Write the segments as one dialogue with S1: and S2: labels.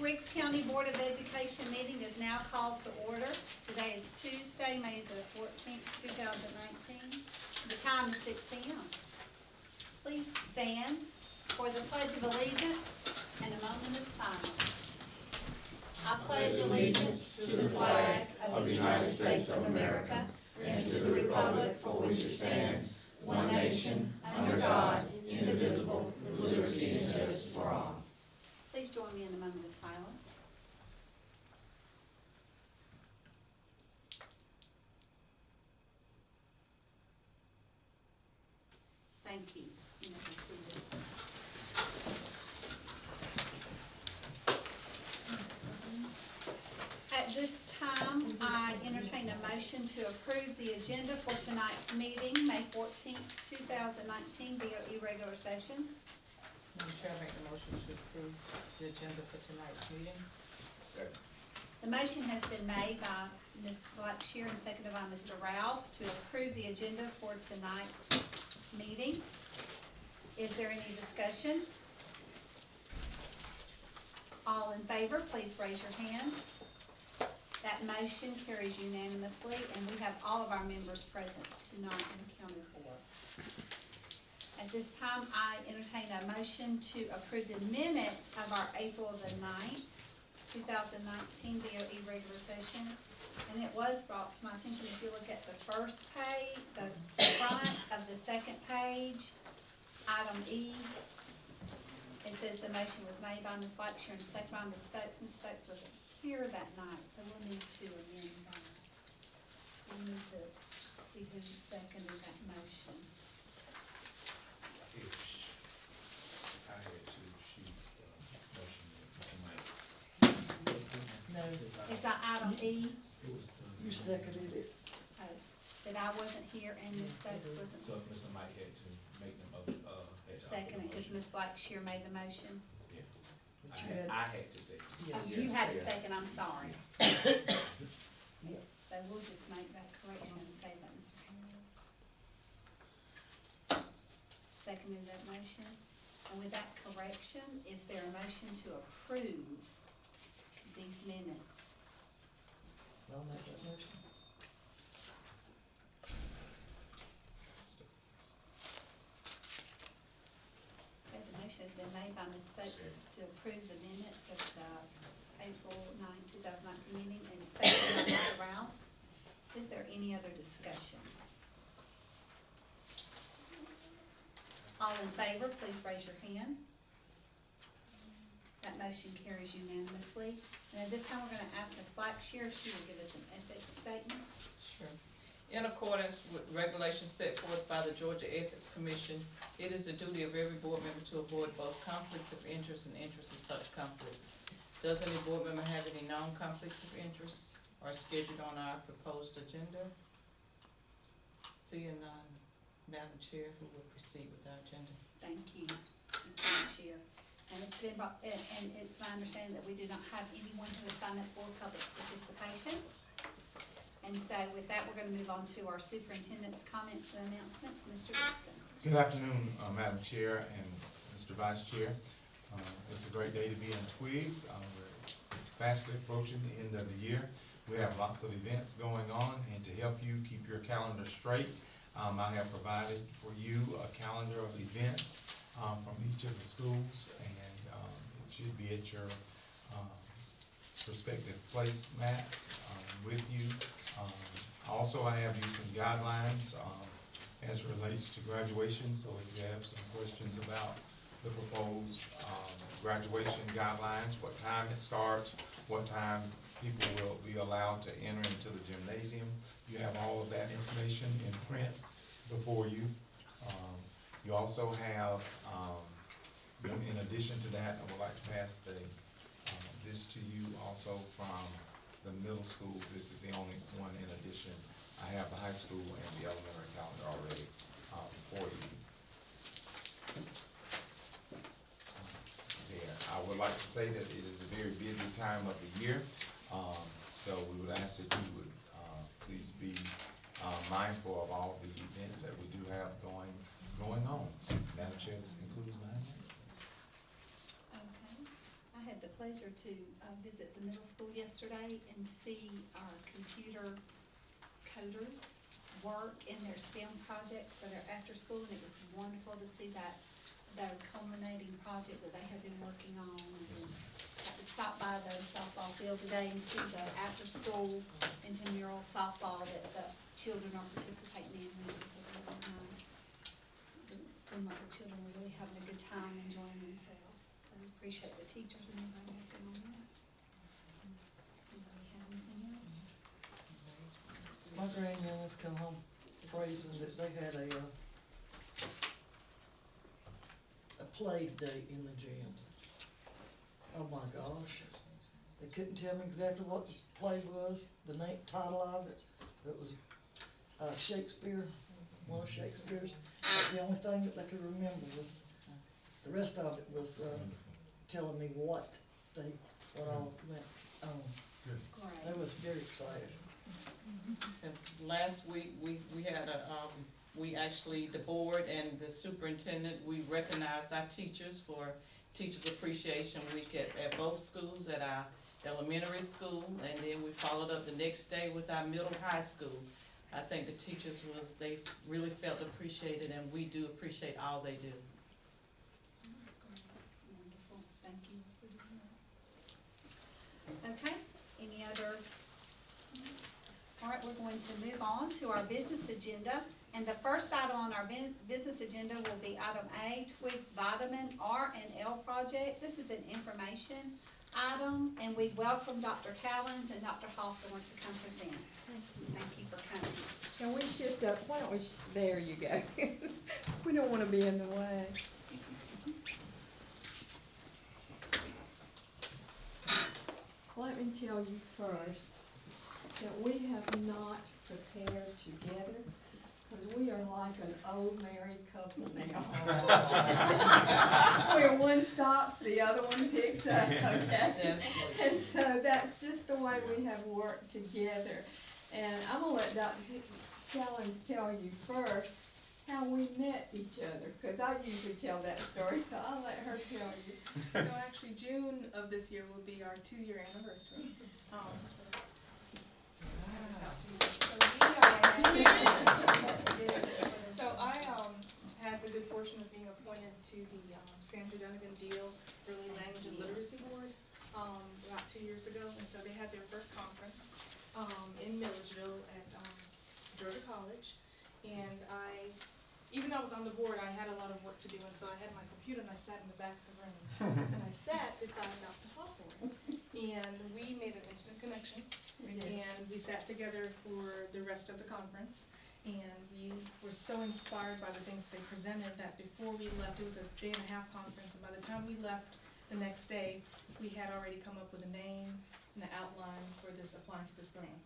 S1: Twiggs County Board of Education meeting is now called to order. Today is Tuesday, May the 14th, 2019. The time is 6 p.m. Please stand for the Pledge of Allegiance and a moment of silence. I pledge allegiance to the flag of the United States of America and to the republic for which it stands, one nation, under God, indivisible, with liberty and justice for all. Please join me in a moment of silence. Thank you. You may be seated. At this time, I entertain a motion to approve the agenda for tonight's meeting, May 14th, 2019, BOE regular session.
S2: Madam Chair, I make the motion to approve the agenda for tonight's meeting.
S3: Second.
S1: The motion has been made by Ms. Blackshear and seconded by Mr. Rouse to approve the agenda for tonight's meeting. Is there any discussion? All in favor, please raise your hand. That motion carries unanimously, and we have all of our members present tonight and accounted for. At this time, I entertain a motion to approve the minutes of our April the 9th, 2019 BOE regular session. And it was brought to my attention, if you look at the first page, the front of the second page, item E, it says the motion was made by Ms. Blackshear and seconded by Ms. Stokes. Ms. Stokes wasn't here that night, so we'll need to amend that. We need to see who seconded that motion.
S3: If I had to shoot motion,
S2: No.
S1: Is that item E?
S4: You seconded it.
S1: Oh, that I wasn't here and Ms. Stokes wasn't
S3: so if Mr. Mike had to make the motion,
S1: second, because Ms. Blackshear made the motion.
S3: Yeah.
S4: But you had-
S3: I had to say.
S1: Oh,
S4: Yes.
S1: you had a
S3: Yeah.
S1: second, I'm sorry.
S4: Yeah.
S1: So we'll just make that correction and say that Mr. Harris seconded that motion. And with that correction, is there a motion to approve these minutes?
S4: I'll make that motion.
S1: Okay, the motion has been made by Ms. Stokes to approve the minutes of the April 9, 2019 meeting and seconded by Mr. Rouse. Is there any other discussion? All in favor, please raise your hand. That motion carries unanimously. And at this time, we're going to ask Ms. Blackshear if she will give us an ethics statement.
S2: Sure. In accordance with regulations set forth by the Georgia Ethics Commission, it is the duty of every board member to avoid both conflicts of interest and interest of such conflict. Does any board member have any known conflicts of interest or scheduled on our proposed agenda? Seeing none, Madam Chair, who will proceed with our agenda?
S1: Thank you, Ms. Blackshear. And it's been brought, and it's my understanding that we do not have anyone who has signed up for public participation. And so with that, we're going to move on to our superintendent's comments and announcements. Mr. Dixon.
S5: Good afternoon, Madam Chair and Mr. Vice Chair. It's a great day to be in Twiggs. We're fastly approaching the end of the year. We have lots of events going on, and to help you keep your calendar straight, I have provided for you a calendar of events from each of the schools, and it should be at your respective placemats with you. Also, I have you some guidelines as it relates to graduation, so if you have some questions about the proposed graduation guidelines, what time it starts, what time people will be allowed to enter into the gymnasium, you have all of that information in print before you. You also have, in addition to that, I would like to pass this to you also from the middle school. This is the only one in addition. I have the high school and the elementary calendar already for you. There. I would like to say that it is a very busy time of the year, so we would ask that you would please be mindful of all the events that we do have going on. Madam Chair, this concludes my announcements.
S1: Okay. I had the pleasure pleasure to visit the middle school yesterday and see our computer coders work in their STEM projects for their after school, and it was wonderful to see that, their culminating project that they have been working on.
S5: Yes,
S1: And
S5: ma'am.
S1: got to stop by the softball field today and see the after-school intramural softball that the children are participating in. It was really nice. It seemed like the children were really having a good time, enjoying themselves. So we appreciate the teachers and everybody working on that. Anybody have anything else?
S4: My grandyoungest come home praising that they had a play date in the gym. Oh my gosh. They couldn't tell me exactly what the play was, the title of it. It was Shakespeare, one of Shakespeare's. That's the only thing that they could remember was, the rest of it was telling me what all went on. They
S1: Great.
S4: was very excited.
S2: And last week, we had we actually, the board and the superintendent, we recognized our teachers for Teachers Appreciation Week at both schools, at our elementary school, and then we followed up the next day with our middle high school. I think the teachers they really felt appreciated, and we do appreciate all they do.
S1: That's great. That's wonderful. Thank you for doing that. Okay, any other? All right, we're going to move on to our business agenda. And the first item on our business agenda will be item A, Twiggs Vitamin R&L Project. This is an information item, and we welcome Dr. Callens and Dr. Hawthorne to come present. Thank you for coming.
S6: Shall we shift up? Why don't we, there you go. We don't want to be in the way. Let me tell you first that we have not prepared together, because we are like an old married couple now. Where one stops, the other one picks up, okay? And so that's just the way we have worked together. And I'm gonna let Dr. Callens tell you first how we met each other, because I usually tell that story, so I'll let her tell you.
S7: So actually, June of this year will be our 2-year anniversary. Just hand this out to you. So I had the good fortune of being appointed to the Sandra Dunnigan Deal Early Language and Literacy Board about 2 years ago, and so they had their first conference in Milledgeville at Georgia College, and even though I was on the board, I had a lot of work to do, and so I had my computer and I sat in the back of the room, and I sat beside Dr. Hawthorne, and we made an instant connection, and we sat together for the rest of the conference, and we were so inspired by the things that they presented that before we left, it was a day-and-a-half conference, and by the time we left the next day, we had already come up with a name and the outline for applying for this grant,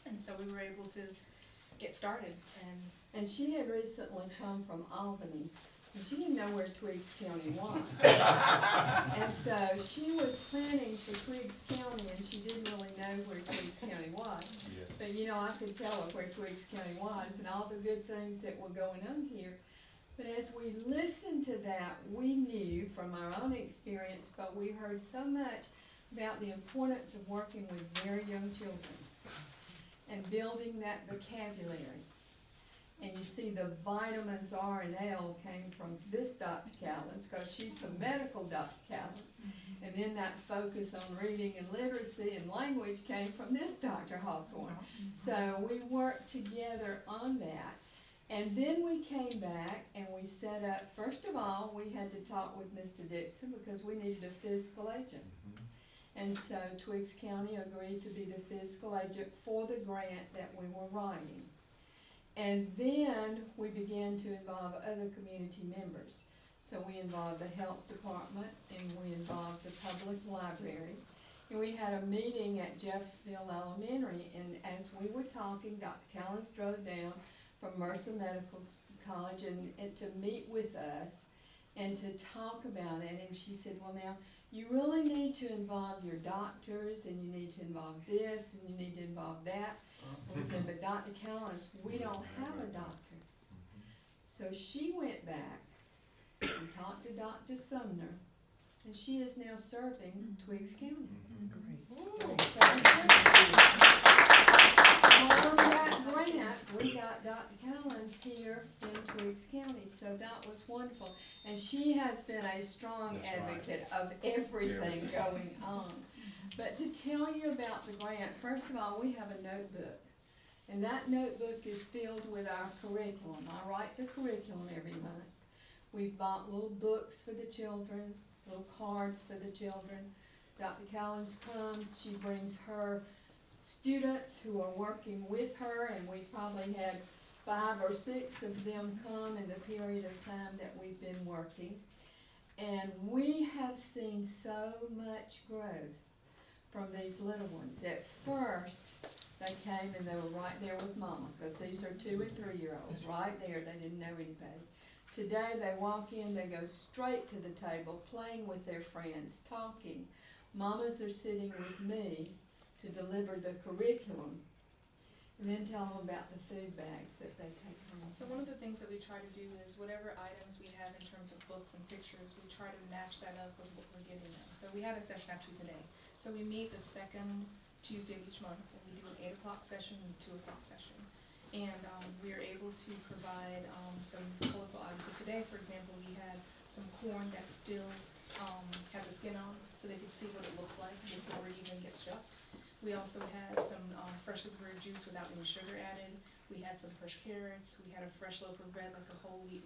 S7: and so we were able to get started.
S6: And she had recently come from Albany, and she didn't know where Twiggs County was. And so she was planning for Twiggs County, and she didn't really know where Twiggs County was.
S5: Yes.
S6: But you know, I could tell her where Twiggs County was and all the good things that were going on here. But as we listened to that, we knew from our own experience, but we heard so much about the importance of working with very young children and building that vocabulary. And you see the vitamins R&L came from this Dr. Callens, because she's the medical Dr. Callens. And then that focus on reading and literacy and language came from this Dr. Hawthorne. So we worked together on that. And then we came back and we set up, first of all, we had to talk with Mr. Dixon because we needed a physical agent. And so Twiggs County agreed to be the physical agent for the grant that we were writing. And then we began to involve other community members. So we involved the health department and we involved the public library. And we had a meeting at Jeffsville Elementary, and as we were talking, Dr. Callens drove down from Mercer Medical College and to meet with us and to talk about it. And she said, well, now, you really need to involve your doctors, and you need to involve this, and you need to involve that. And we said, but Dr. Callens, we don't have a doctor. So she went back and talked to Dr. Sumner and she is now serving Twiggs County.
S4: Great.
S6: So, on that grant, we got Dr. Collins here in Twiggs County, so that was wonderful. And she has been a strong
S5: That's right.
S6: advocate of everything going on. But to tell you about the grant, first of all, we have a notebook. And that notebook is filled with our curriculum. I write the curriculum every month. We've bought little books for the children, little cards for the children. Dr. Collins comes, she brings her students who are working with her, and we probably had 5 or 6 of them come in the period of time that we've been working. And we have seen so much growth from these little ones. At first, they came and they were right there with mama, because these are 2 and 3-year-olds, right there, they didn't know anybody. Today, they walk in, they go straight to the table, playing with their friends, talking. Mamas are sitting with me to deliver the curriculum, and then tell them about the food bags that they take home.
S7: So one of the things that we try to do is whatever items we have in terms of books and pictures, we try to match that up with what we're giving them. So we had a session actually today. So we meet the second Tuesday of each month, and we do an 8 o'clock session and a 2 o'clock session. And we are able to provide some colorful items. So today, for example, we had some corn that still had the skin on, so they could see what it looks like before it even gets shucked. We also had some freshly brewed juice without any sugar added. We had some fresh carrots. We had a fresh loaf of bread, like a whole wheat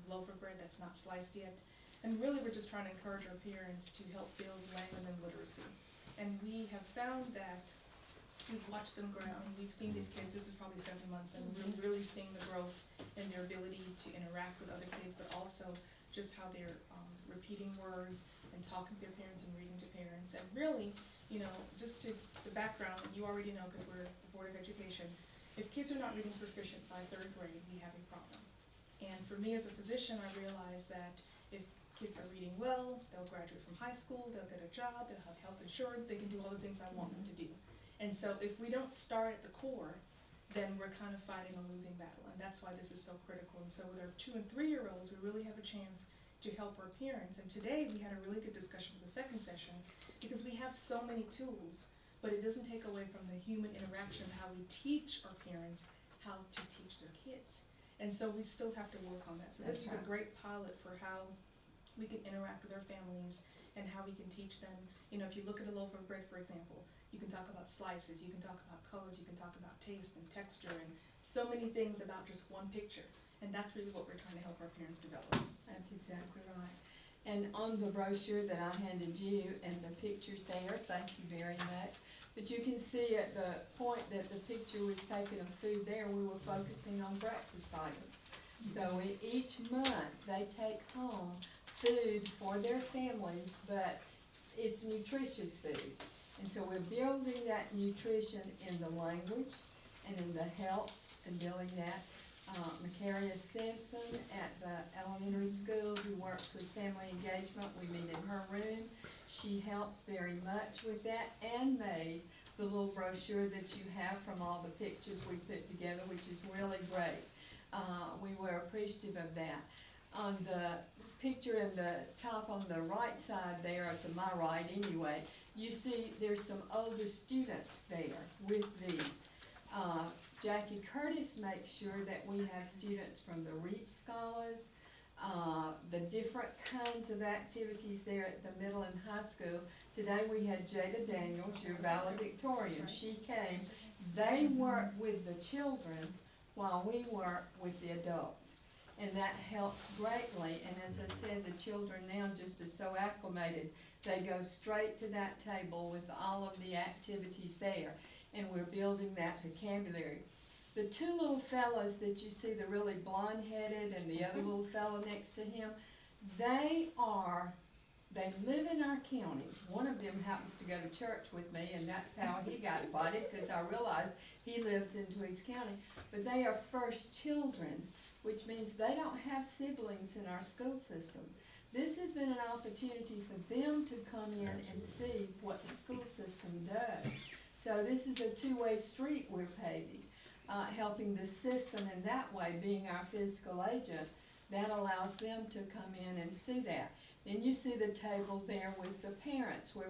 S7: loaf of bread that's not sliced yet. And really, we're just trying to encourage our parents to help build language and literacy. And we have found that we've watched them grow. We've seen these kids, this is probably 7 months, and we're really seeing the growth in their ability to interact with other kids, but also just how they're repeating words and talking to their parents and reading to parents. And really, you know, just to the background, you already know because we're the Board of Education, if kids are not reading proficient by 3rd grade, we have a problem. And for me as a physician, I realize that if kids are reading well, they'll graduate from high school, they'll get a job, they'll have health insurance, they can do all the things I want them to do. And so if we don't start at the core, then we're kind of fighting a losing battle, and that's why this is so critical. And so with our 2 and 3-year-olds, we really have a chance to help our parents. And today we had a really good discussion for the second session, because we have so many tools, but it doesn't take away from the human interaction, how we teach our parents how to teach their kids. And so we still have to work on that. So this is a great pilot for how we can interact with our families and how we can teach them. You know, if you look at a loaf of bread, for example, you can talk about slices, you can talk about colors, you can talk about taste and texture, and so many things about just one picture. And that's really what we're trying to help our parents develop.
S6: That's exactly right. And on the brochure that I handed you and the pictures there, thank you very much. But you can see at the point that the picture was taken of food there, we were focusing on breakfast items. So each month they take home food for their families, but it's nutritious food. And so we're building that nutrition in the language and in the health and building that. Macaria Simpson at the elementary school, who works with family engagement, we meet in her room. She helps very much with that and made the little brochure that you have from all the pictures we put together, which is really great. We were appreciative of that. On the picture in the top on the right side there, or to my right anyway, you see there's some older students there with these. Jackie Curtis makes sure that we have students from the REACH Scholars, the different kinds of activities there at the middle and high school. Today we had Jada Daniels, your valedictorian. She came. They work with the children while we work with the adults. And that helps greatly. And as I said, the children now just are so acclimated. They go straight to that table with all of the activities there. And we're building that vocabulary. The 2 little fellows that you see, the really blonde-headed and the other little fellow next to him, they live in our county. One of them happens to go to church with me, and that's how he got invited, because I realized he lives in Twiggs County. But they are first children, which means they don't have siblings in our school system. This has been an opportunity for them to come in and see what the school system does. So this is a 2-way street we're paving, helping the system in that way, being our fiscal agent. That allows them to come in and see that. Then you see the table there with the parents, where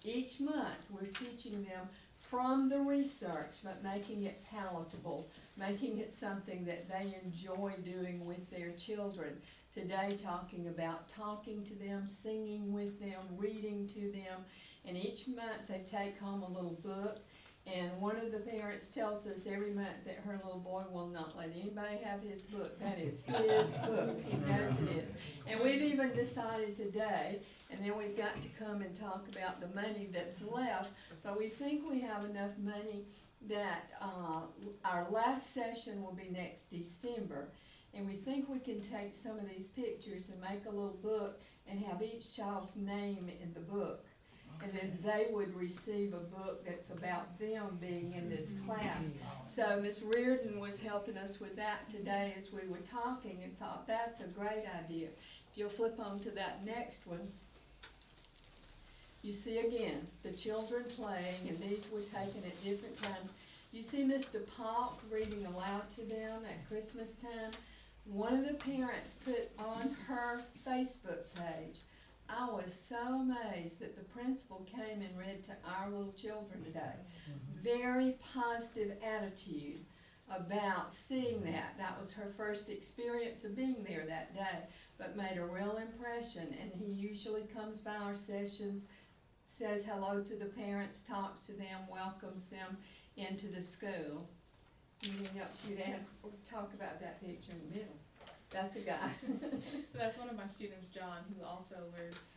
S6: each month, we're teaching them from the research, but making it palatable, making it something that they enjoy doing with their children. Today, talking about talking to them, singing with them, reading to them, and each month they take home a little book. And one of the parents tells us every month that her little boy will not let anybody have his book. That is his book. He knows it is. And we've even decided today, and then we've got to come and talk about the money that's left, but we think we have enough money that our last session will be next December. And we think we can take some of these pictures and make a little book and have each child's name in the book. And then they would receive a book that's about them being in this class. So Ms. Reardon was helping us with that today as we were talking, and thought that's a great idea. If you'll flip on to that next one, you see again the children playing, and these were taken at different times. You see Mr. Polk reading aloud to them at Christmas time. One of the parents put on her Facebook page, I was so amazed that the principal came and read to our little children today. Very positive attitude about seeing that. That was her first experience of being there that day, but made a real impression. And he usually comes by our sessions, says hello to the parents, talks to them, welcomes them into the school. Anything else you'd add? We'll talk about that picture in the middle. That's a guy.
S7: That's one of my students, John, who also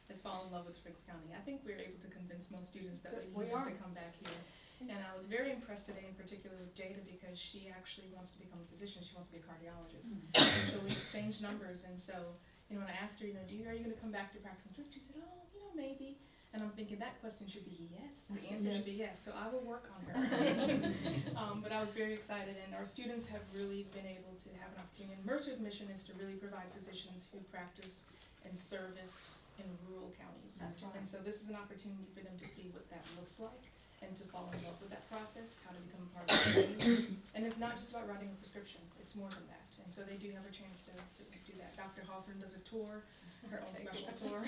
S7: has fallen in love with Twiggs County. I think we're able to convince most students that we need to come back here. And I was very impressed today in particular with Jada, because she actually wants to become a physician. She wants to be a cardiologist. And so we exchanged numbers, and so, when I asked her, are you gonna come back to practice in Twiggs? She said, maybe. And I'm thinking that question should be yes. The answer should be yes. So I will work on her. But I was very excited, and our students have really been able to have an opportunity. And Mercer's mission is to really provide physicians who practice and service in rural counties.
S6: That's right.
S7: And so this is an opportunity for them to see what that looks like and to fall in love with that process, how to become a part of the team. And it's not just about writing a prescription. It's more than that. And so they do have a chance to do that. Dr. Hawthorne does a tour, her own special tour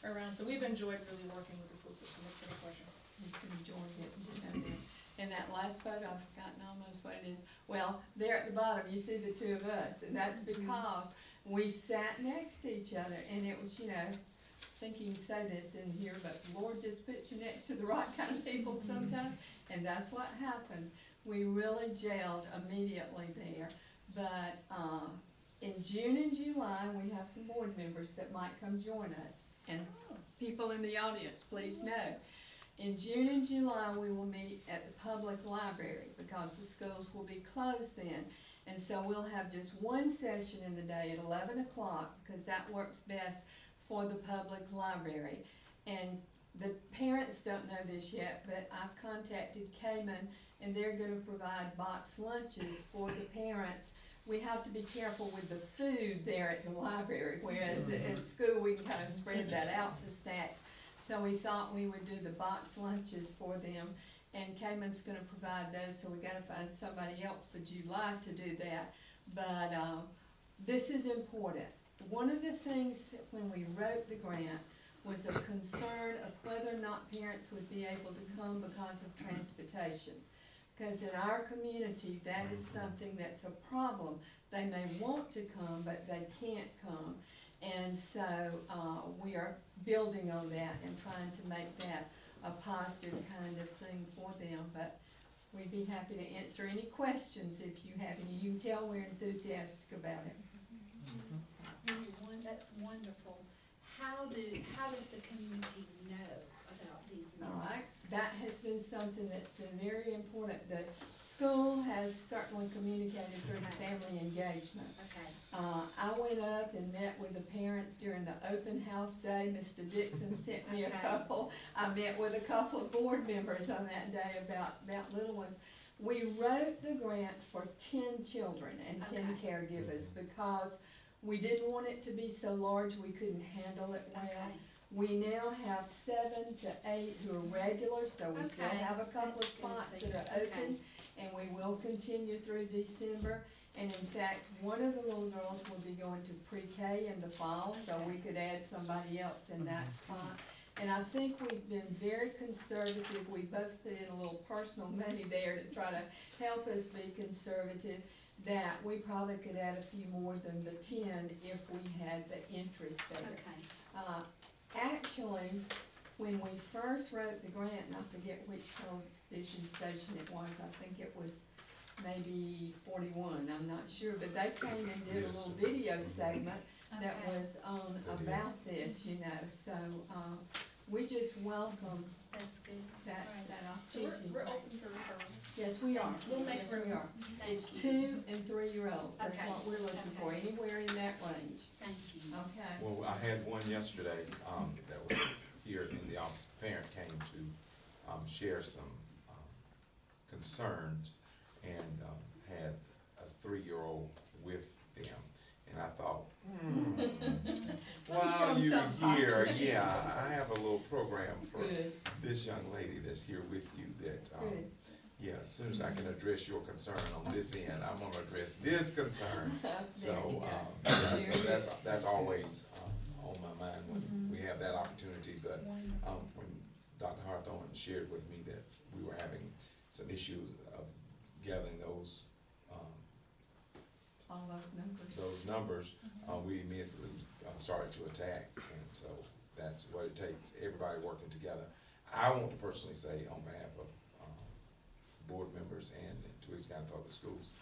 S7: around. So we've enjoyed really working with the school system. It's been a pleasure.
S6: He's been enjoying it and doing that. And that last photo, I've forgotten almost what it is. Well, there at the bottom, you see the two of us, and that's because we sat next to each other, and it was, I think you can say this in here, but the Lord just puts you next to the right kind of people sometimes, and that's what happened. We really gelled immediately there. But in June and July, we have some board members that might come join us. And people in the audience, please know. In June and July, we will meet at the public library because the schools will be closed then. And so we'll have just one session in the day at 11 o'clock because that works best for the public library. And the parents don't know this yet, but I've contacted Cayman, and they're going to provide box lunches for the parents. We have to be careful with the food there at the library, whereas at school we can kind of spread that out for snacks. So we thought we would do the box lunches for them, and Cayman's going to provide those, so we got to find somebody else for July to do that. But this is important. One of the things when we wrote the grant was a concern of whether or not parents would be able to come because of transportation. Because in our community, that is something that's a problem. They may want to come, but they can't come. And so we are building on that and trying to make that a positive kind of thing for them. But we'd be happy to answer any questions if you have any. You can tell we're enthusiastic about it.
S1: That's wonderful. How does the community know about these meetings?
S6: All right, that has been something that's been very important. The school has certainly communicated through the family engagement.
S1: Okay.
S6: I went up and met with the parents during the open house day. Mr. Dixon sent me a couple. I met with a couple of board members on that day about little ones. We wrote the grant for 10 children and 10 caregivers because we didn't want it to be so large we couldn't handle it well.
S1: Okay.
S6: We now have 7 to 8 who are regular, so we still have a couple of spots that are open, and we will continue through December. And in fact, one of the little girls will be going to pre-K in the fall, so we could add somebody else in that spot. And I think we've been very conservative. We both put in a little personal money there to try to help us be conservative, that we probably could add a few more than the 10 if we had the interest there.
S1: Okay.
S6: Actually, when we first wrote the grant, and I forget which television station it was, I think it was maybe 41, I'm not sure, but they came and did a little video segment that
S1: Okay.
S6: was on about this, you know, so, we just welcome
S1: That's good.
S6: that
S7: So
S6: opportunity.
S7: we're open for referrals.
S6: Yes, we are.
S7: We'll make
S6: Yes, we
S7: room.
S6: are.
S1: Thank
S6: It's
S1: you.
S6: 2 and 3-year-olds, that's
S1: Okay.
S6: what we're looking for,
S1: Okay.
S6: anywhere in that range,
S1: Thank you.
S6: okay?
S8: Well, I had one yesterday, that was here in the office. The parent came to, share some, concerns and, had a 3-year-old with them. And I thought, while
S6: them
S8: you're
S6: something
S8: here,
S6: positive.
S8: yeah, I have a little program for
S6: Good,
S8: this young lady that's here with you that,
S6: good.
S8: yeah, as soon as I can address your concern on this end, I'm gonna address this concern.
S6: There you
S8: So,
S6: go.
S8: yeah,
S6: Very
S8: so
S6: good.
S8: that's always, on my mind when we have that opportunity, but, when Dr. Hawthorne shared with me that we were having some issues of gathering those,
S6: All those numbers.
S8: numbers, we immediately, started to attack, and so that's what it takes, everybody working together. I want to personally say on behalf of, board members and Twiggs County Public Schools,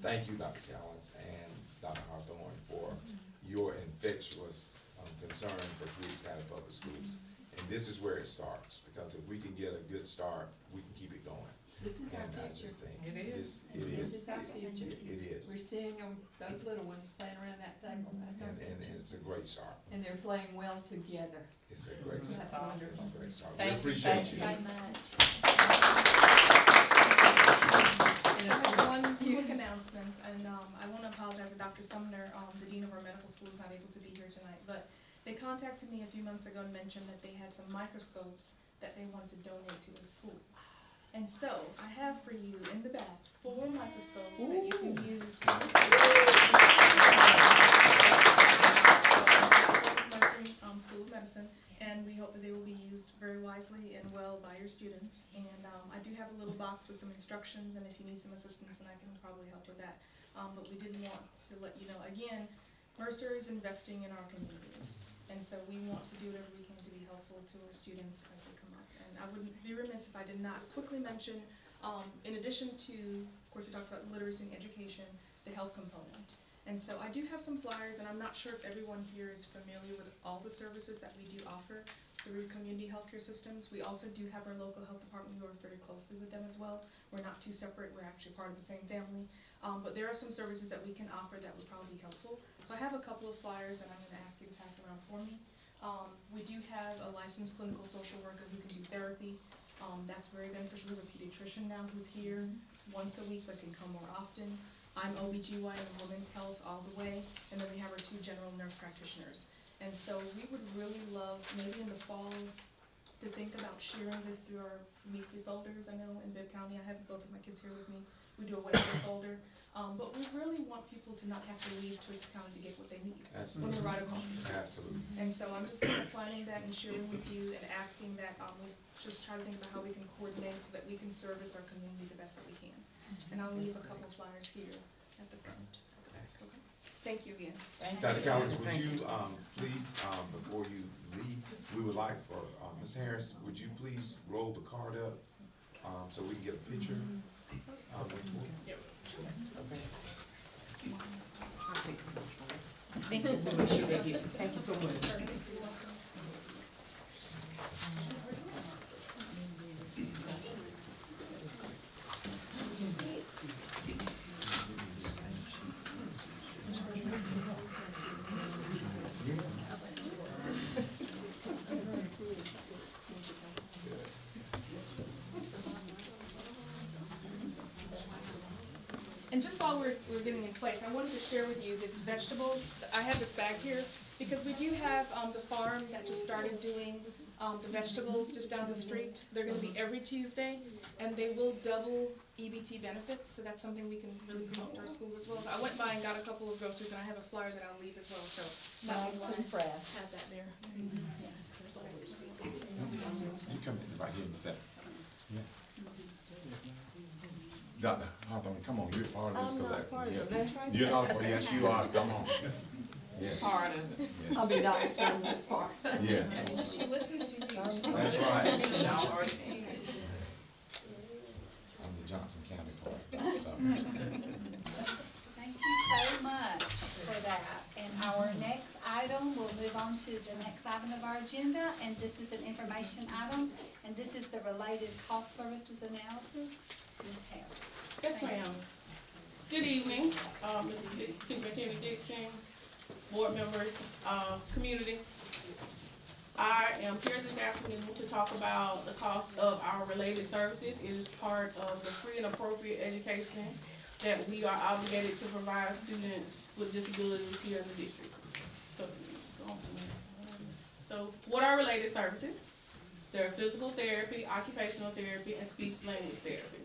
S8: thank you, Dr. Callens and Dr. Hawthorne, for your infectious, concern for Twiggs County Public Schools. And this is where it starts, because if we can get a good start, we can keep it going.
S6: This is our
S8: And I
S6: future.
S8: just think
S2: It is.
S8: it
S6: This
S8: is,
S6: is our future.
S8: it is,
S6: We're seeing them, those little ones playing around that table, that's our
S8: and
S6: future.
S8: it's a great start.
S6: And they're playing well together.
S8: It's a great start.
S6: That's
S8: It's a
S6: wonderful.
S8: great start. We
S2: Thank you,
S8: appreciate
S1: Thank you
S8: you.
S1: so much.
S7: So I have one quick announcement, and I want to apologize to Dr. Sumner, the dean of our medical school, is not able to be here tonight, but they contacted me a few months ago and mentioned that they had some microscopes that they wanted to donate to the school. And so, I have for you in the back 4 microscopes that you can use for the school. School of Medicine, and we hope that they will be used very wisely and well by your students. And I do have a little box with some instructions, and if you need some assistance, then I can probably help with that. But we did want to let you know, again, Mercer is investing in our communities, and so we want to do whatever we can to be helpful to our students as they come up. And I would be remiss if I did not quickly mention, in addition to, of course, we talked about literacy and education, the health component. And so I do have some flyers, and I'm not sure if everyone here is familiar with all the services that we do offer through community healthcare systems. We also do have our local health department. We work very closely with them as well. We're not too separate, we're actually part of the same family. But there are some services that we can offer that would probably be helpful. So I have a couple of flyers that I'm gonna ask you to pass around for me. We do have a licensed clinical social worker who can do therapy. That's very beneficial. We have a pediatrician now who's here once a week but can come more often. I'm OBGYN and women's health all the way, and then we have our 2 general nurse practitioners. And so we would really love, maybe in the fall, to think about sharing this through our weekly folders. I know in Bibb County, I have both of my kids here with me, we do a Wednesday folder. But we really want people to not have to leave Twiggs County to get what they need when
S8: Absolutely.
S7: we're right across the street.
S8: Absolutely.
S7: And so I'm just kind of planning that and sharing with you and asking that, we just try to think about how we can coordinate so that we can service our community the best that we can. And I'll leave a couple of flyers here at the front.
S8: Yes.
S7: Okay. Thank you again.
S2: Thank you.
S8: Dr. Callis, would you, please, before you leave, we would like for, Mr. Harris, would you please roll the card up, so we can get a picture?
S2: Thank you so much.
S9: Thank you so much.
S7: You're welcome. And just while we're getting in place, I wanted to share with you this vegetables. I have this bag here because we do have the farm that just started doing the vegetables just down the street. They're going to be every Tuesday, and they will double EBT benefits, so that's something we can really promote to our schools as well. So I went by and got a couple of groceries, and I have a flyer that I'll leave as well, so that was why I had that there.
S8: You come in right here in a second. Yeah. Dr. Hawthorne, come on, you're part of this collective. Yes. You're not, yes, you are, come on. Yes.
S6: Part of it. I'll
S8: Yes.
S6: be Dr. Sumner's part.
S8: Yes,
S7: She listens to you.
S8: that's right.
S2: Y'all are a team.
S8: I'm the Johnson County part, so.
S1: Thank you so much for that. And our next item, we'll move on to the next item of our agenda, and this is an information item, and this is the related cost services analysis. Ms. Harris.
S9: Yes, ma'am. Good evening, Mrs. Superintendent Dixon, board members, community. I am here this afternoon to talk about the cost of our related services. It is part of the free and appropriate education that we are obligated to provide students with disabilities here in the district. So, just go on to that. So, what are related services? They're physical therapy, occupational therapy, and speech language therapy.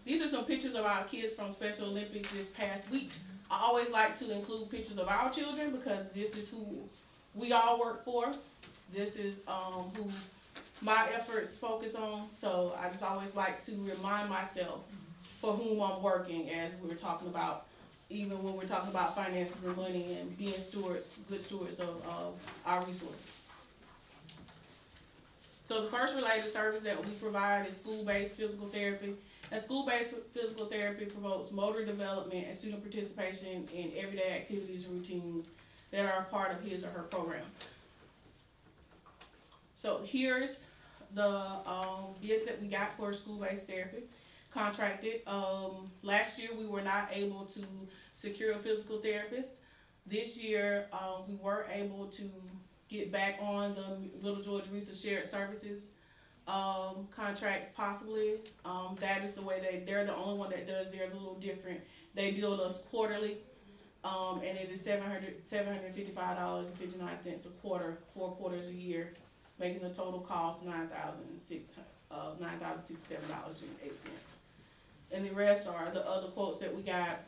S9: These are some pictures of our kids from Special Olympics this past week. I always like to include pictures of our children because this is who we all work for. This is who my efforts focus on. So I just always like to remind myself for whom I'm working as we're talking about, even when we're talking about finances and money and being stewards, good stewards of our resources. So the first related service that we provide is school-based physical therapy. And school-based physical therapy promotes motor development and student participation in everyday activities and routines that are a part of his or her program. So here's the bids that we got for school-based therapy contracted. Last year we were not able to secure a physical therapist. This year we were able to get back on the Little Georgia Research Shared Services contract possibly. That is the way they're the only one that does theirs a little different. They bill us quarterly, and it is $755.59 a quarter, 4 quarters a year, making the total cost $9,067.08. And the rest are the other quotes that we got.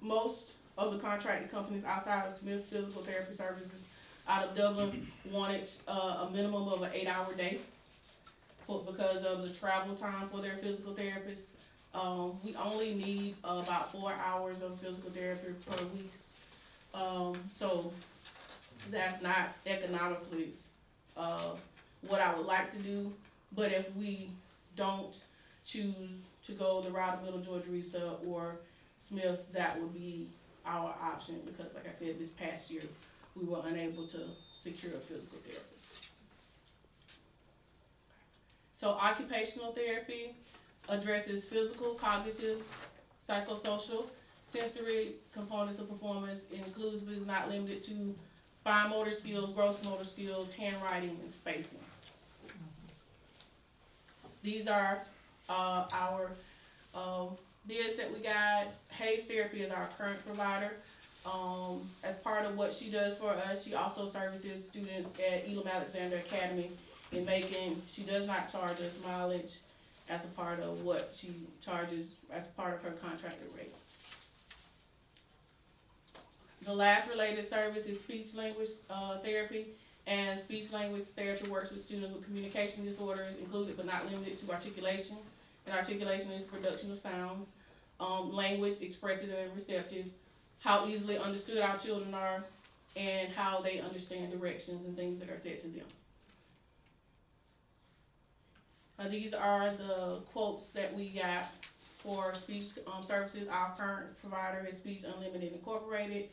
S9: Most of the contracted companies outside of Smith Physical Therapy Services out of Dublin wanted a minimum of an 8-hour day because of the travel time for their physical therapist. We only need about 4 hours of physical therapy per week. So that's not economically what I would like to do. But if we don't choose to go the route of Middle Georgia Risa or Smith, that would be our option because, like I said, this past year we were unable to secure a physical therapist. So occupational therapy addresses physical, cognitive, psychosocial, sensory components of performance. It includes but is not limited to fine motor skills, gross motor skills, handwriting, and spacing. These are our bids that we got. Hayes Therapy is our current provider. As part of what she does for us, she also services students at Elam Alexander Academy in Macon. She does not charge us mileage as a part of what she charges as part of her contracted rate. The last related service is speech language therapy, and speech language therapy works with students with communication disorders, included but not limited to articulation. And articulation is production of sounds, language, expressive and receptive, how easily understood our children are, and how they understand directions and things that are said to them. These are the quotes that we got for speech services. Our current provider is Speech Unlimited Incorporated.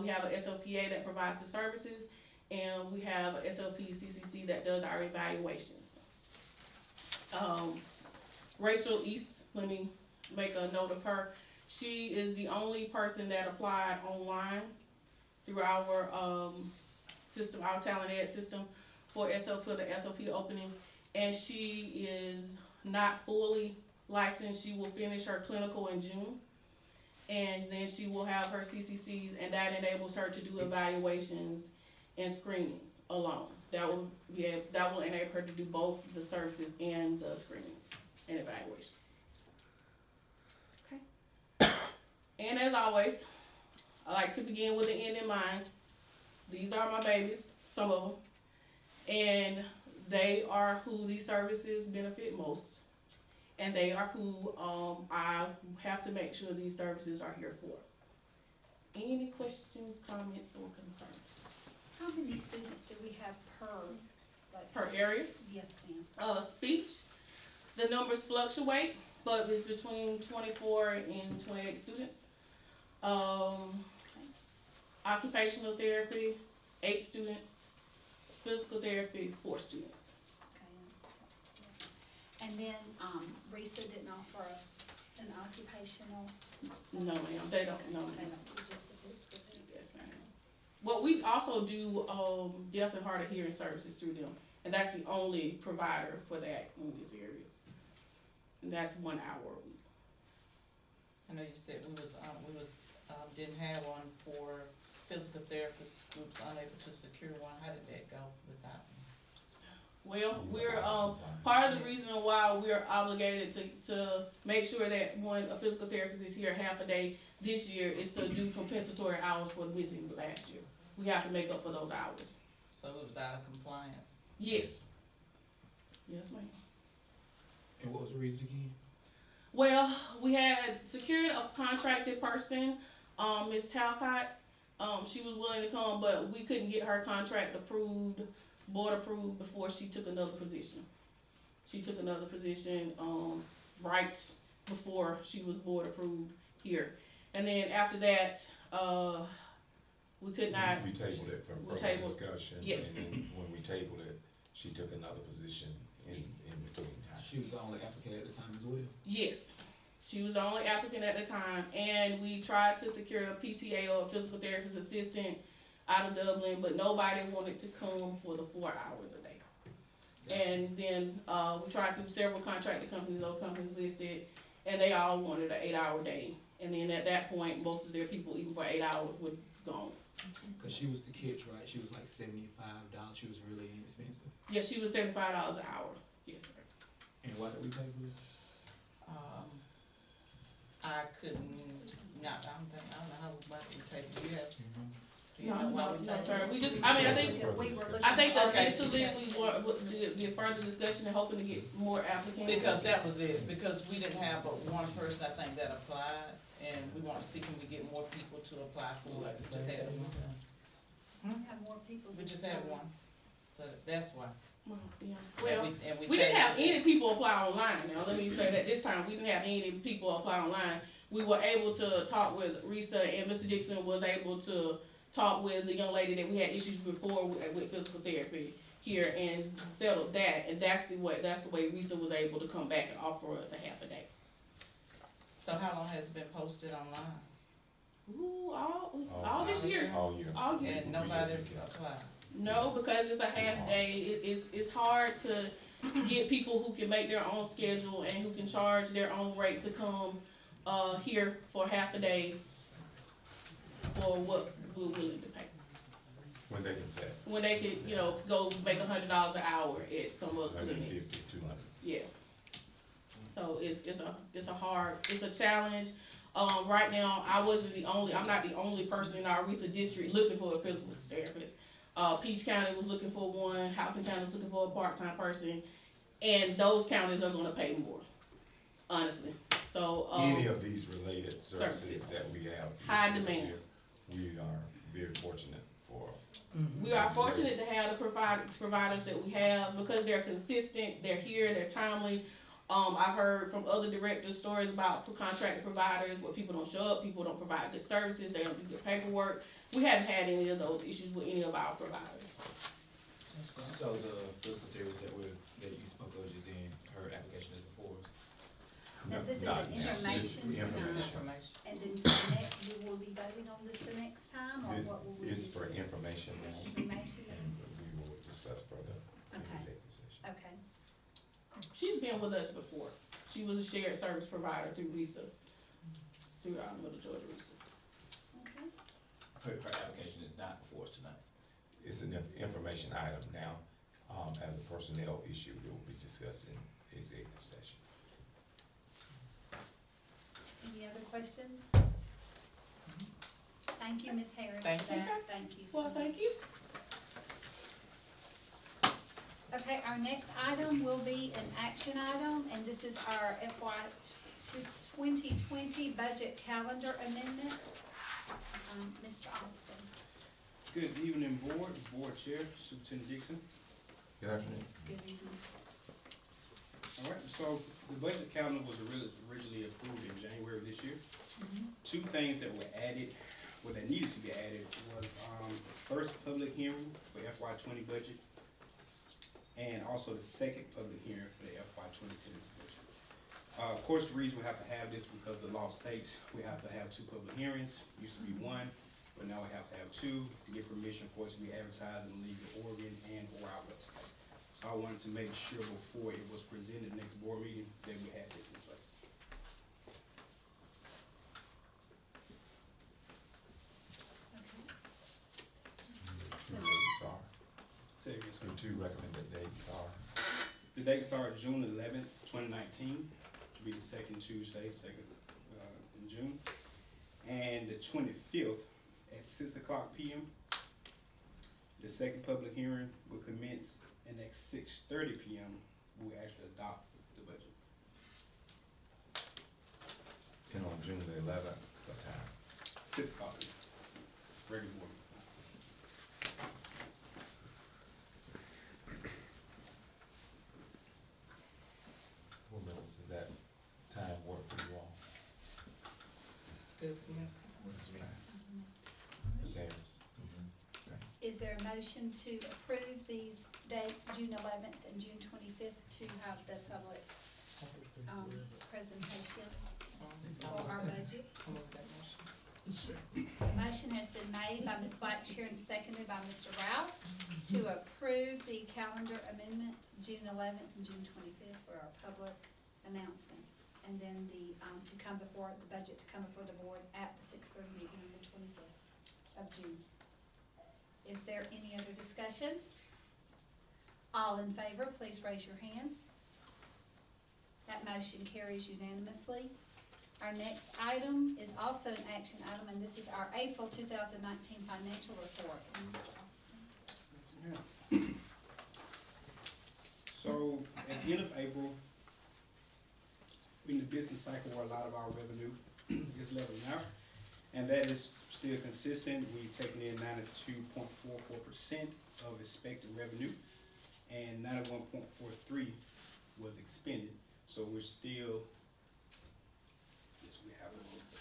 S9: We have an SLPA that provides the services, and we have an SLP CCC that does our evaluations. Rachel East, let me make a note of her. She is the only person that applied online through our system, our Talent Ed system for the SLP opening, and she is not fully licensed. She will finish her clinical in June, and then she will have her CCCs, and that enables her to do evaluations and screenings alone. That will enable her to do both the services and the screenings and evaluation. Okay. And as always, I like to begin with the end in mind. These are my babies, some of them, and they are who these services benefit most, and they are who I have to make sure these services are here for. Any questions, comments, or concerns?
S1: How many students do we have
S9: Per area?
S1: Yes, ma'am.
S9: Speech, the numbers fluctuate, but it's between 24 and 28 students. Occupational therapy, 8 students. Physical therapy, 4 students.
S1: Okay. And then, Risa didn't offer an occupational?
S9: No, ma'am, they don't, no,
S1: They
S9: ma'am.
S1: don't, do just the physical therapy.
S9: Yes, ma'am. Well, we also do, deaf and hard of hearing services through them, and that's the only provider for that in this area. And that's 1 hour a week.
S2: I know you said didn't have one for physical therapist groups, unable to secure one. How did that go with that one?
S9: Well, we're, part of the reason why we're obligated to make sure that when a physical therapist is here half a day this year is to do compensatory hours for missing last year. We have to make up for those hours.
S2: So it was out of compliance.
S9: Yes. Yes, ma'am.
S3: And what was the reason again?
S9: Well, we had secured a contracted person, Ms. Talcott. She was willing to come, but we couldn't get her contract approved, board approved before she took another position. She took another position, right before she was board approved here. And then after that, we could not.
S8: We tabled it for
S9: we
S8: further
S9: tabled-
S8: discussion.
S9: yes.
S8: And then when we tabled it, she took another position in between time.
S3: She was the only applicant at the time as well?
S9: Yes, she was the only applicant at the time, and we tried to secure a PTA or a physical therapist assistant out of Dublin, but nobody wanted to come for the 4 hours a day. And then, we tried through several contracted companies, those companies listed, and they all wanted an 8-hour day. And then at that point, most of their people, even for 8 hours, were gone.
S3: Cause she was the catch, right? She was like $75. She was really inexpensive.
S9: Yeah, she was $75 an hour, yes, sir.
S3: And why did we table it?
S2: I couldn't, I don't know how much we take. Do you have, do you
S9: No,
S2: know why we
S9: no,
S2: take?
S9: sir, we just, I mean, I think,
S1: We were looking
S9: I think
S1: for-
S2: Okay.
S9: initially we were, the further discussion and hoping to get more applicants.
S2: Because that was it, because we didn't have but one person, I think, that applied, and we wanted to see can we get more people to apply for it. We just had one.
S1: We have more people.
S2: We just had one, so that's why.
S9: Well, yeah.
S2: And
S9: Well, we didn't have
S2: tabled it.
S9: any people apply online. Now, let me say that this time we didn't have any people apply online. We were able to talk with Risa, and Mr. Dixon was able to talk with the young lady that we had issues before with physical therapy here and settled that. And that's the way Risa was able to come back and offer us a half a day.
S2: So how long has it been posted online?
S9: Ooh, all this year.
S8: All year.
S9: All year.
S2: And nobody applied?
S9: No, because it's a half day. It's hard to get people who can make their own schedule and who can charge their own rate to come here for half a day for what we're willing to pay.
S8: When they can say
S9: When they could, go make $100 an hour at some other clinic.
S8: 150, 200.
S9: Yeah. So it's a challenge. Right now, I'm not the only person in our Risa district looking for a physical therapist. Peach County was looking for one, Housing County was looking for a part-time person, and those counties are gonna pay more, honestly. So,
S8: Any of these related services
S9: services.
S8: that we have.
S9: High
S8: listed
S9: demand.
S8: here, We are very fortunate for.
S9: we are fortunate to have the providers that we have because they're consistent, they're here, they're timely. I've heard from other directors stories about contracted providers where people don't show up, people don't provide good services, they don't do their paperwork. We haven't had any of those issues with any of our providers.
S2: That's right.
S3: So the physical therapist that you spoke of just then, her application is before us?
S1: Now, this is
S8: Not
S1: an
S8: now,
S1: information
S8: it's
S1: tonight.
S2: Information.
S1: And then so next, we will be voting on this the next time, or
S8: This
S1: what will we?
S8: is
S1: do?
S8: for information now,
S1: Information,
S8: and we will discuss further in
S1: Okay.
S8: executive session.
S1: okay.
S9: She's been with us before. She was a shared service provider through Risa, through our Middle Georgia Risa.
S1: Okay.
S3: Her application is not before us tonight.
S8: It's it's an information item now. As a personnel issue, it will be discussed in executive session.
S1: Any other questions? Thank you, Ms. Harris,
S2: Thank
S1: for
S2: you.
S1: that. Thank you so
S9: Well, thank
S1: much.
S9: you.
S1: Okay, our next item will be an action item, and this is our FY 2020 budget calendar amendment. Mr. Austin.
S10: Good evening, board chair, Superintendent Dixon.
S8: Good afternoon.
S1: Good evening.
S10: All right, so the budget calendar was originally approved in January of this year. Two things that were added, that needed to be added was, the first public hearing for FY 20 budget, and also the second public hearing for the FY 2010 budget. Of course, the reason we have to have this because the law states we have to have two public hearings. Used to be one, but now we have to have two to get permission for it to be advertised in the League of Oregon and or our website. So I wanted to make sure before it was presented next board meeting that we had this in place.
S1: Okay.
S8: Two dates are,
S10: Say it again, sir.
S8: your two recommended dates are,
S10: The dates are June 11th, 2019, which will be the second Tuesday, in June, and the 25th at 6 o'clock p.m. The second public hearing will commence, and at 6:30 p.m. we'll actually adopt the budget.
S8: and on June the 11th, what time?
S10: 6 o'clock, regular board meeting time.
S8: What minutes does that time work for you all?
S2: It's good for me.
S8: Ms. Harris?
S1: Is there a motion to approve these dates, June 11th and June 25th, to have the public presentation for our budget?
S2: I'll move that motion.
S1: Motion has been made by Ms. Blackshear and seconded by Mr. Rouse to approve the calendar amendment, June 11th and June 25th for our public announcements. And then the, to come before, the budget to come before the board at the 6:30 meeting on the 25th of June. Is there any other discussion? All in favor, please raise your hand. That motion carries unanimously. Our next item is also an action item, and this is our April 2019 financial report. Mr. Austin.
S10: So at the end of April, we're in the business cycle where a lot of our revenue is leveling out, and that is still consistent. We've taken in 92.44% of expected revenue, and 91.43 was expended. So we're still, yes, we have a little bit.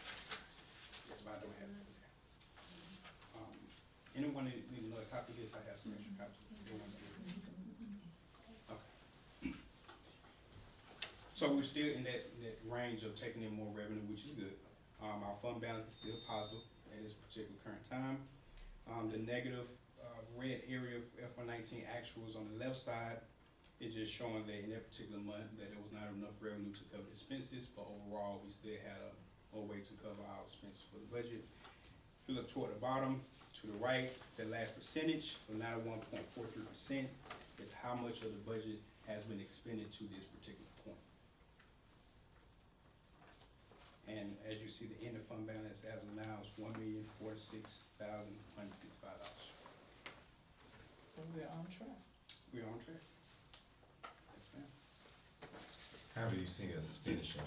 S10: Yes, but I don't have it there. Anyone need another copy of this? I have some extra copies. Everyone's good? Okay. So we're still in that range of taking in more revenue, which is good. Our fund balance is still positive at this particular current time. The negative red area of FY19 actuals on the left side is just showing that in that particular month that there was not enough revenue to cover the expenses, but overall we still had a way to cover our expenses for the budget. If you look toward the bottom, to the right, the last percentage of 91.43% is how much of the budget has been expended to this particular point. And as you see, the end of fund balance as of now is $1,046,155.
S2: So we're on track.
S10: We're on track. Yes, ma'am.
S8: How do you see us finishing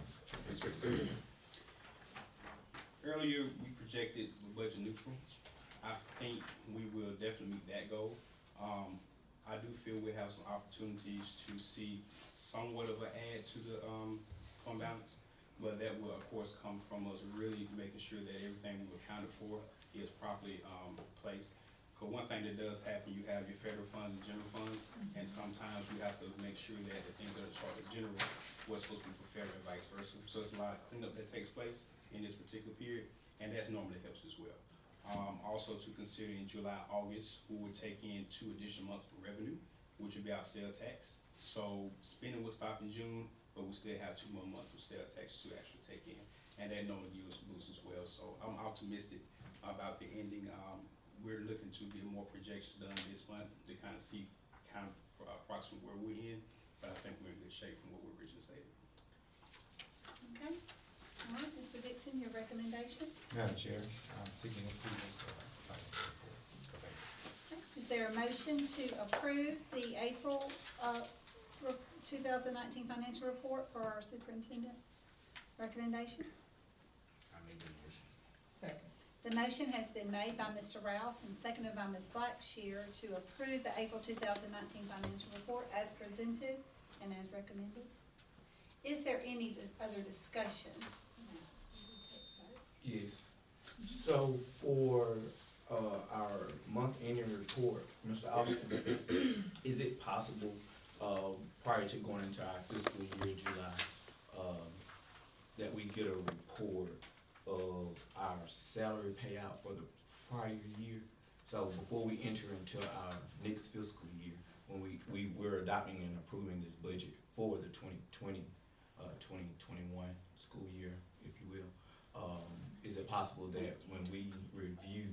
S8: this fiscal year?
S10: Earlier, we projected budget neutral. I think we will definitely meet that goal. I do feel we have some opportunities to see somewhat of an add to the fund balance, but that will, of course, come from us really making sure that everything we accounted for is properly placed. Because one thing that does happen, you have your federal funds and general funds, and sometimes we have to make sure that the things that are charged general what's supposed to be for federal and vice versa. So it's a lot of cleanup that takes place in this particular period, and that normally helps as well. Also to consider in July, August, we would take in 2 additional months of revenue, which would be our sales tax. So spending will stop in June, but we still have 2 more months of sales tax to actually take in, and that normally gives us a boost as well. So I'm optimistic about the ending we're looking to get more projections done this month to kind of see approximately where we're in, but I think we're in good shape from what we originally stated.
S1: Okay, all right, Mr. Dixon, your recommendation?
S5: Madam Chair, I'm seeking approval for financial report. Okay.
S1: Okay. Is there a motion to approve the April, 2019 financial report for our superintendent's recommendation?
S3: I make that motion.
S2: Second.
S1: The motion has been made by Mr. Rouse and seconded by Ms. Blackshear to approve the April 2019 financial report as presented and as recommended. Is there any other discussion?
S3: Yes. So for, our month ending report, Mr. Austin, is it possible, prior to going into our fiscal year, July, that we get a report of our salary payout for the prior year? So before we enter into our next fiscal year, when we're adopting and approving this budget for the 2020, 2021 school year, if you will, is it possible that when we review,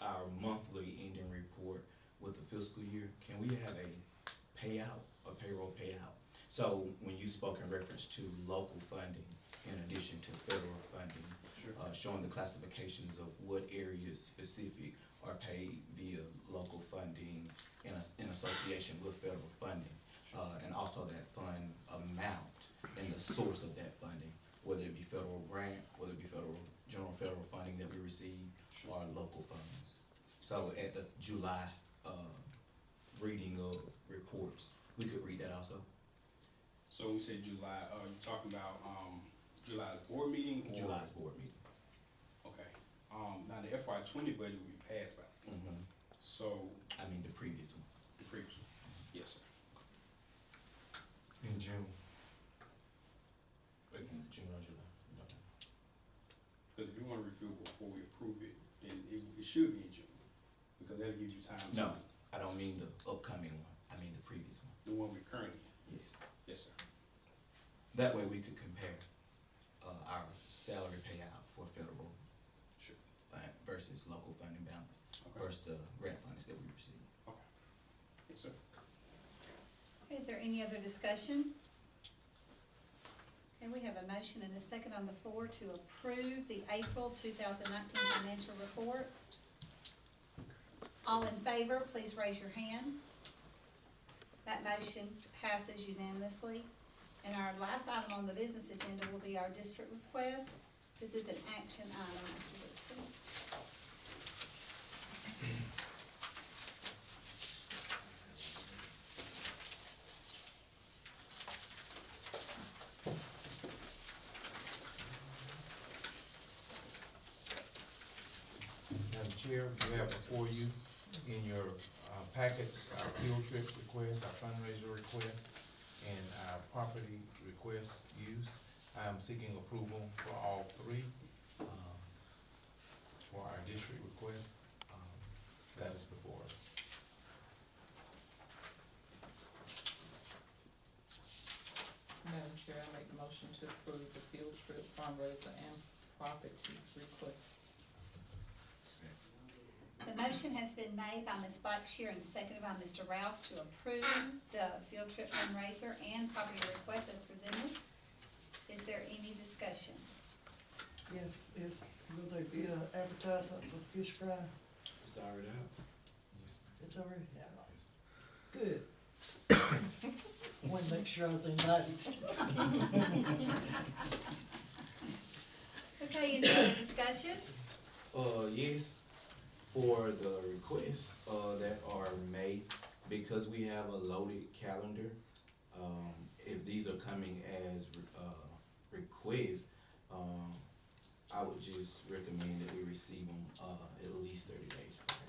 S3: our monthly ending report with the fiscal year, can we have a payout, a payroll payout? So when you spoke in reference to local funding in addition to federal funding, showing the classifications of what areas specific are paid via local funding in association with federal funding, and also that fund amount and the source of that funding, whether it be federal grant, whether it be general federal funding that we receive, or local funds. So at the July reading of reports, we could read that also.
S10: So when we say July, are you talking about, July's board meeting? Or?
S3: July's board meeting.
S10: Okay, now the FY 20 budget will be passed by, so.
S3: I mean the previous one.
S10: The previous one, yes, sir.
S5: In June.
S3: June or July.
S10: Because if you want to review it before we approve it, then it should be in June, because that'll give you time to.
S3: No, I don't mean the upcoming one, I mean the previous one.
S10: The one we're currently in,
S3: Yes.
S10: yes, sir.
S3: That way we could compare, our salary payout for federal
S10: Sure.
S3: Versus local funding balance
S10: Okay.
S3: versus the grant funds that we receive.
S10: Okay. Yes, sir.
S1: Okay, is there any other discussion? Okay, we have a motion and a second on the floor to approve the April 2019 financial report. All in favor, please raise your hand. That motion passes unanimously. And our last item on the business agenda will be our district request. This is an action item, Mr. Dixon.
S5: Madam Chair, you have before you in your packets, our field trip request, our fundraiser request, and our property request use. I am seeking approval for all three, for our district requests, that is before us.
S2: Madam Chair, I make the motion to approve the field trip fundraiser and property requests.
S1: The motion has been made by Ms. Blackshear and seconded by Mr. Rouse to approve the field trip fundraiser and property request as presented. Is there any discussion?
S4: Yes, will there be an advertisement for fish fry?
S3: It's already out.
S5: Yes, ma'am.
S4: It's already out.
S5: Yes,
S4: Good. Want to make sure I was invited.
S1: Okay, any other discussion?
S3: Yes, for the requests, that are made, because we have a loaded calendar, if these are coming as, requests, I would just recommend that we receive them, at least 30 days prior.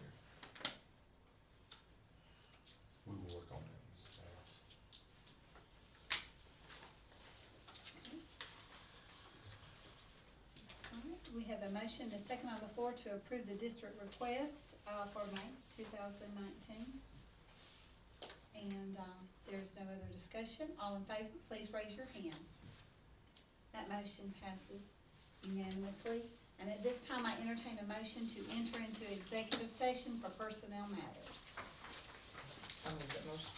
S5: we will work on that, Mr. Chair.
S1: All right, we have a motion, a second on the floor to approve the district request, for May 2019. And, there's no other discussion. All in favor, please raise your hand. That motion passes unanimously. And at this time, I entertain a motion to enter into executive session for personnel matters.
S2: I'll make that motion.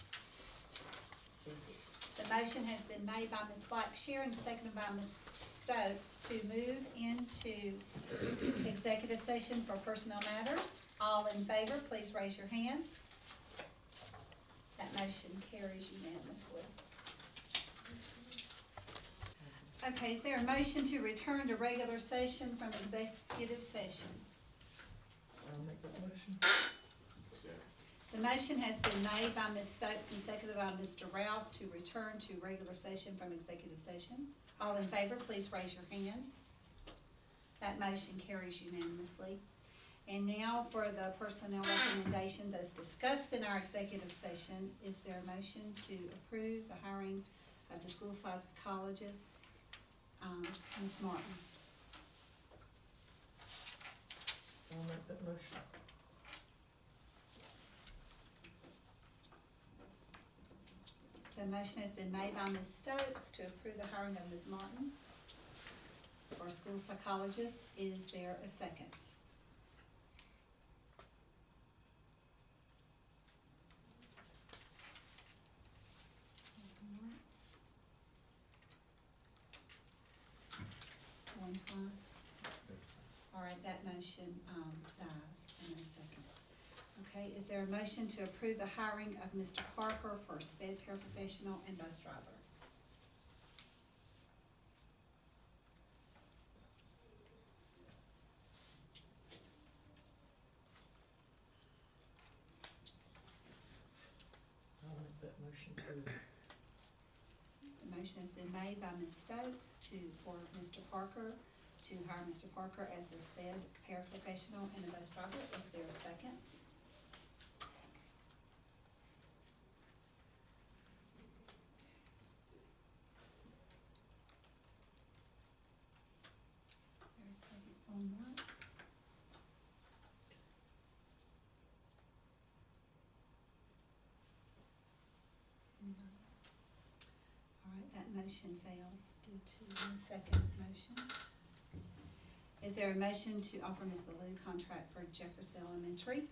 S1: The motion has been made by Ms. Blackshear and seconded by Ms. Stokes to move into executive session for personnel matters. All in favor, please raise your hand. That motion carries unanimously. Okay, is there a motion to return to regular session from executive session?
S4: I'll make that motion.
S1: The motion has been made by Ms. Stokes and seconded by Mr. Rouse to return to regular session from executive session. All in favor, please raise your hand. That motion carries unanimously. And now for the personnel recommendations as discussed in our executive session. Is there a motion to approve the hiring of the school psychologists? Ms. Martin.
S4: I'll make that motion.
S1: The motion has been made by Ms. Stokes to approve the hiring of Ms. Martin for school psychologist. Is there a second? Going twice. All right, that motion, dies in a second. Okay, is there a motion to approve the hiring of Mr. Parker for sped paraprofessional and bus driver?
S4: I'll make that motion too.
S1: The motion has been made by Ms. Stokes for Mr. Parker, to hire Mr. Parker as a sped paraprofessional and a bus driver. Is there a second? Is there a second on once? Anybody? All right, that motion fails due to no second motion. Is there a motion to offer Ms. Ballou contract for Jeffersonville Elementary?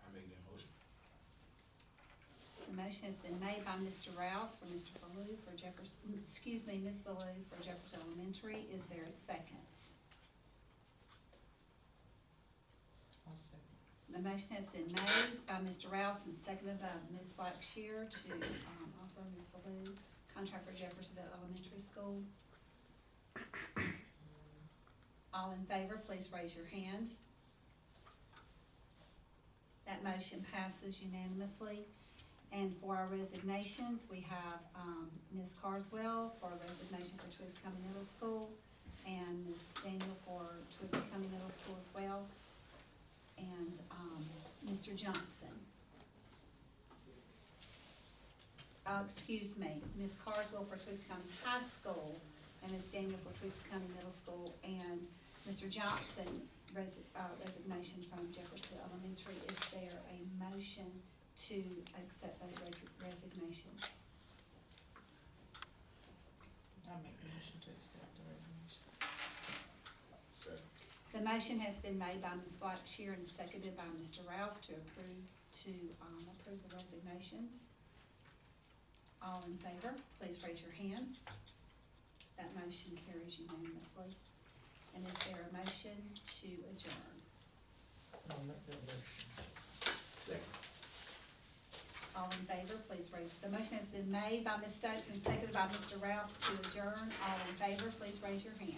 S3: I make that motion.
S1: The motion has been made by Mr. Rouse for Mr. Ballou for Ms. Ballou for Jefferson Elementary. Is there a second?
S2: I'll second.
S1: The motion has been made by Mr. Rouse and seconded by Ms. Blackshear to offer Ms. Ballou contract for Jeffersonville Elementary School. All in favor, please raise your hand. That motion passes unanimously. And for our resignations, we have Ms. Carswell for resignation for Twiggs County Middle School, and Ms. Daniel for Twiggs County Middle School as well, and Mr. Johnson. Excuse me, Ms. Carswell for Twiggs County High School, and Ms. Daniel for Twiggs County Middle School, and Mr. Johnson resignation from Jeffersonville Elementary. Is there a motion to accept those resignations?
S2: I'll make the motion to accept the resignations.
S3: Second.
S1: The motion has been made by Ms. Blackshear and seconded by Mr. Rouse to approve the resignations. All in favor, please raise your hand. That motion carries unanimously. And is there a motion to adjourn?
S4: I'll make that motion.
S3: Second.
S1: All in favor, please raise, the motion has been made by Ms. Stokes and seconded by Mr. Rouse to adjourn. All in favor, please raise your hand.